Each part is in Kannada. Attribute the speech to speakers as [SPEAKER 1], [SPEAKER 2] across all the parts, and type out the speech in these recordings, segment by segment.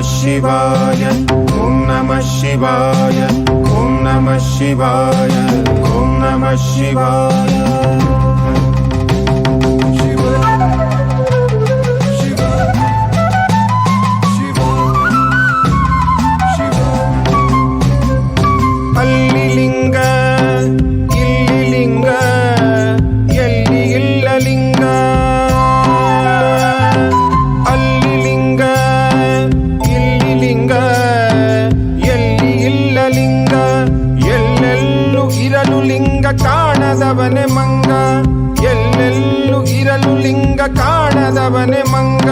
[SPEAKER 1] ಶಿವಾಯ ಓಂ ನಮಃ ಶಿವಾಯ ಓಂ ನಮಃ ಶಿವಾಯ ಓಂ ನಮಃ ಶಿವಾಯ. ಅಲ್ಲಿ ಲಿಂಗ ಇಲ್ಲಿ ಲಿಂಗ ಎಲ್ಲಿ ಇಲ್ಲ ಲಿಂಗ, ಅಲ್ಲಿ ಲಿಂಗ ಇಲ್ಲಿ ಲಿಂಗ ಎಲ್ಲಿ ಇಲ್ಲ ಲಿಂಗ, ಎಲ್ಲೆಲ್ಲೂ ಇರಲು ಲಿಂಗ ಕಾಣದವನೆ ಮಂಗ, ಎಲ್ಲೆಲ್ಲೂ ಇರಲು ಲಿಂಗ ಕಾಣದವನೆ ಮಂಗ.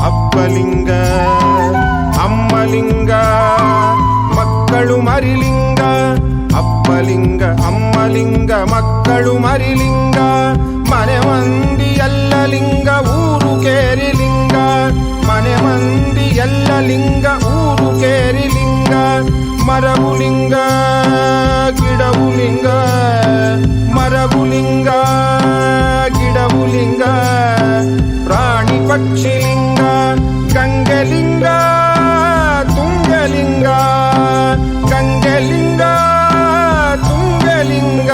[SPEAKER 1] ಅಪ್ಪಲಿಂಗ ಅಮ್ಮಲಿಂಗ ಮಕ್ಕಳು ಮರಿಲಿಂಗ, ಅಪ್ಪಲಿಂಗ ಅಮ್ಮಲಿಂಗ ಮಕ್ಕಳು ಮರಿಲಿಂಗ. ಮನೆ ಮಂದಿ ಎಲ್ಲ ಲಿಂಗ ಊರು ಕೇರಿ ಲಿಂಗ, ಮನೆ ಮಂದಿ ಎಲ್ಲ ಲಿಂಗ ಊರು ಕೇರಿ ಲಿಂಗ. ಮರವು ಲಿಂಗ ಗಿಡವು ಲಿಂಗ, ಮರವು ಲಿಂಗ ಗಿಡವು ಲಿಂಗ. ಪ್ರಾಣಿ ಪಕ್ಷಿ ಲಿಂಗ, ಗಂಗೆ ಲಿಂಗ ತುಂಗಲಿಂಗ, ಗಂಗೆಲಿಂಗ ತುಂಗಲಿಂಗ.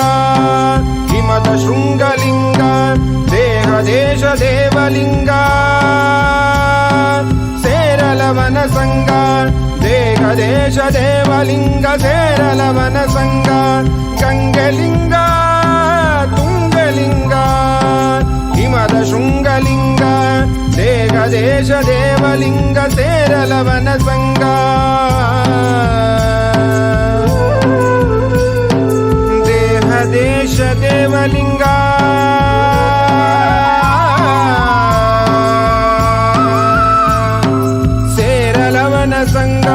[SPEAKER 1] ಹಿಮದ ಶೃಂಗಲಿಂಗ, ದೇಹ ದೇಶ ದೇವಲಿಂಗ. ಸೇರಲವನ ಸಂಗ, ದೇಹ ದೇಶ ದೇವಲಿಂಗ ಸೇರಲವನ ಸಂಗ. ಗಂಗೆಲಿಂಗ ತುಂಗಲಿಂಗ, ಹಿಮದ ಶೃಂಗಲಿಂಗ, ದೇಹ ದೇಶ ದೇವಲಿಂಗ ಸೇರಲವನ ಸಂಗ. ದೇಹ ದೇಶ ದೇವಲಿಂಗ, ಸೇರಲವನ ಸಂಗ.